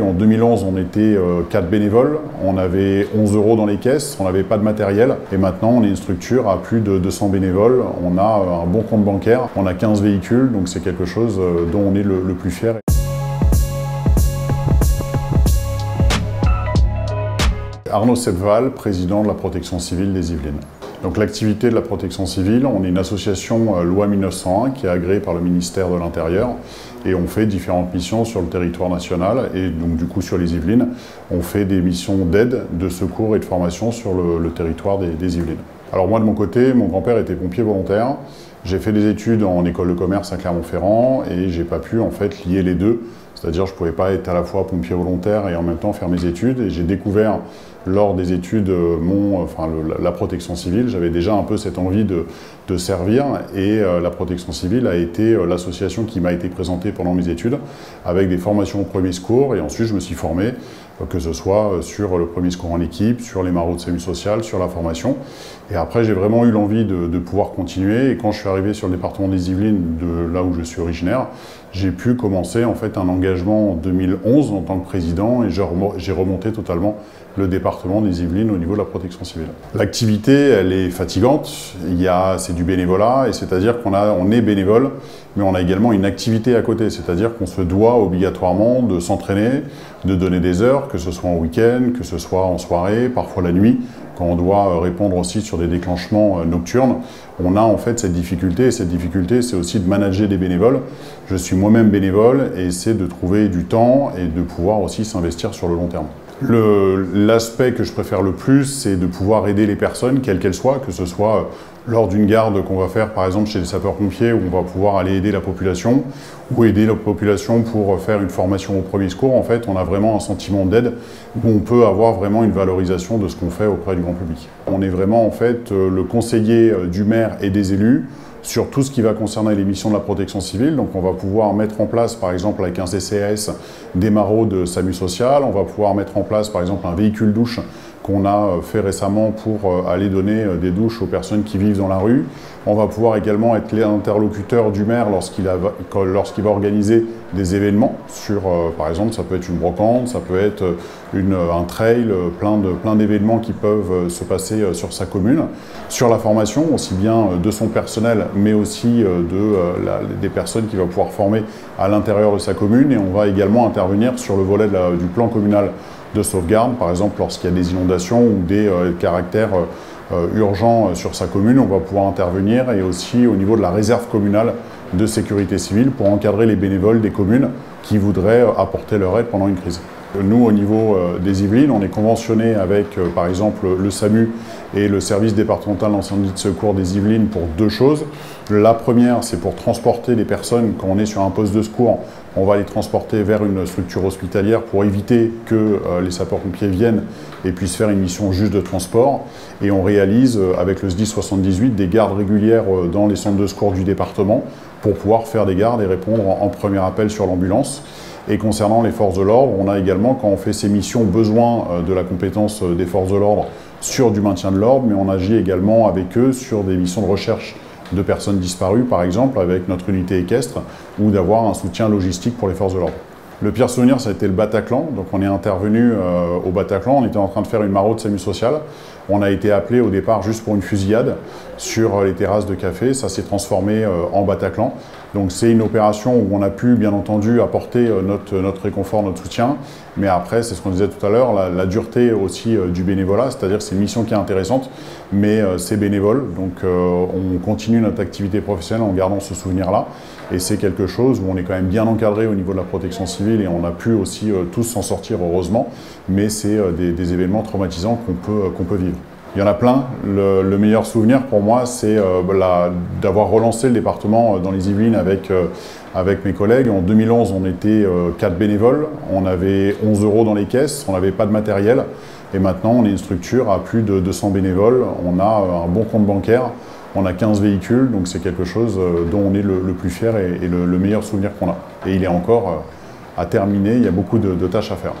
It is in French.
En 2011, on était 4 bénévoles, on avait 11 € dans les caisses, on n'avait pas de matériel. Et maintenant, on est une structure à plus de 200 bénévoles, on a un bon compte bancaire, on a 15 véhicules, donc c'est quelque chose dont on est le plus fier. Arnaud Sepval, président de la protection civile des Yvelines. Donc l'activité de la protection civile, on est une association loi 1901 qui est agréée par le ministère de l'Intérieur et on fait différentes missions sur le territoire national et donc du coup sur les Yvelines, on fait des missions d'aide, de secours et de formation sur le territoire des Yvelines. Alors moi de mon côté, mon grand-père était pompier volontaire, j'ai fait des études en école de commerce à Clermont-Ferrand et j'ai pas pu en fait lier les deux. C'est-à-dire je ne pouvais pas être à la fois pompier volontaire et en même temps faire mes études. Et j'ai découvert lors des études la protection civile. J'avais déjà un peu cette envie de servir et la protection civile a été l'association qui m'a été présentée pendant mes études avec des formations au premier secours et ensuite je me suis formé, que ce soit sur le premier secours en équipe, sur les maraudes de SAMU social, sur la formation. Et après j'ai vraiment eu l'envie de pouvoir continuer et quand je suis arrivé sur le département des Yvelines, de là où je suis originaire, j'ai pu commencer en fait un engagement en 2011 en tant que président et j'ai remonté totalement le département des Yvelines au niveau de la protection civile. L'activité, elle est fatigante, c'est du bénévolat, et c'est-à-dire qu'on est bénévole, mais on a également une activité à côté, c'est-à-dire qu'on se doit obligatoirement de s'entraîner, de donner des heures, que ce soit en week-end, que ce soit en soirée, parfois la nuit, quand on doit répondre aussi sur des déclenchements nocturnes. On a en fait cette difficulté, et cette difficulté c'est aussi de manager des bénévoles. Je suis moi-même bénévole et c'est de trouver du temps et de pouvoir aussi s'investir sur le long terme. L'aspect que je préfère le plus, c'est de pouvoir aider les personnes, quelles qu'elles soient, que ce soit lors d'une garde qu'on va faire par exemple chez les sapeurs-pompiers où on va pouvoir aller aider la population ou aider la population pour faire une formation au premier secours. En fait, on a vraiment un sentiment d'aide où on peut avoir vraiment une valorisation de ce qu'on fait auprès du grand public. On est vraiment en fait le conseiller du maire et des élus sur tout ce qui va concerner les missions de la protection civile. Donc on va pouvoir mettre en place, par exemple avec un CCAS, des maraudes de SAMU social. On va pouvoir mettre en place, par exemple, un véhicule douche qu'on a fait récemment pour aller donner des douches aux personnes qui vivent dans la rue. On va pouvoir également être l'interlocuteur du maire lorsqu'il va organiser des événements sur, par exemple, ça peut être une brocante, ça peut être un trail, plein d'événements qui peuvent se passer sur sa commune. Sur la formation, aussi bien de son personnel, mais aussi des personnes qu'il va pouvoir former à l'intérieur de sa commune. Et on va également intervenir sur le volet du plan communal de sauvegarde, par exemple lorsqu'il y a des inondations ou des caractères urgents sur sa commune, on va pouvoir intervenir et aussi au niveau de la réserve communale de sécurité civile pour encadrer les bénévoles des communes qui voudraient apporter leur aide pendant une crise. Nous, au niveau des Yvelines, on est conventionné avec, par exemple, le SAMU et le service départemental d'incendie de secours des Yvelines pour deux choses. La première, c'est pour transporter les personnes, quand on est sur un poste de secours, on va les transporter vers une structure hospitalière pour éviter que les sapeurs-pompiers viennent et puissent faire une mission juste de transport. Et on réalise, avec le SDIS 78, des gardes régulières dans les centres de secours du département pour pouvoir faire des gardes et répondre en premier appel sur l'ambulance. Et concernant les forces de l'ordre, on a également, quand on fait ces missions, besoin de la compétence des forces de l'ordre sur du maintien de l'ordre, mais on agit également avec eux sur des missions de recherche de personnes disparues, par exemple, avec notre unité équestre, ou d'avoir un soutien logistique pour les forces de l'ordre. Le pire souvenir, ça a été le Bataclan. Donc on est intervenu au Bataclan, on était en train de faire une maraude SAMU social. On a été appelé au départ juste pour une fusillade sur les terrasses de café. Ça s'est transformé en Bataclan. Donc c'est une opération où on a pu bien entendu apporter notre réconfort, notre soutien. Mais après, c'est ce qu'on disait tout à l'heure, la dureté aussi du bénévolat. C'est-à-dire que c'est une mission qui est intéressante, mais c'est bénévole. Donc on continue notre activité professionnelle en gardant ce souvenir-là. Et c'est quelque chose où on est quand même bien encadré au niveau de la protection civile et on a pu aussi tous s'en sortir heureusement. Mais c'est des événements traumatisants qu'on peut vivre. Il y en a plein. Le meilleur souvenir pour moi, c'est d'avoir relancé le département dans les Yvelines avec mes collègues. En 2011, on était 4 bénévoles, on avait 11 € dans les caisses, on n'avait pas de matériel. Et maintenant, on est une structure à plus de 200 bénévoles, on a un bon compte bancaire, on a 15 véhicules, donc c'est quelque chose dont on est le plus fier et le meilleur souvenir qu'on a. Et il est encore à terminer, il y a beaucoup de tâches à faire.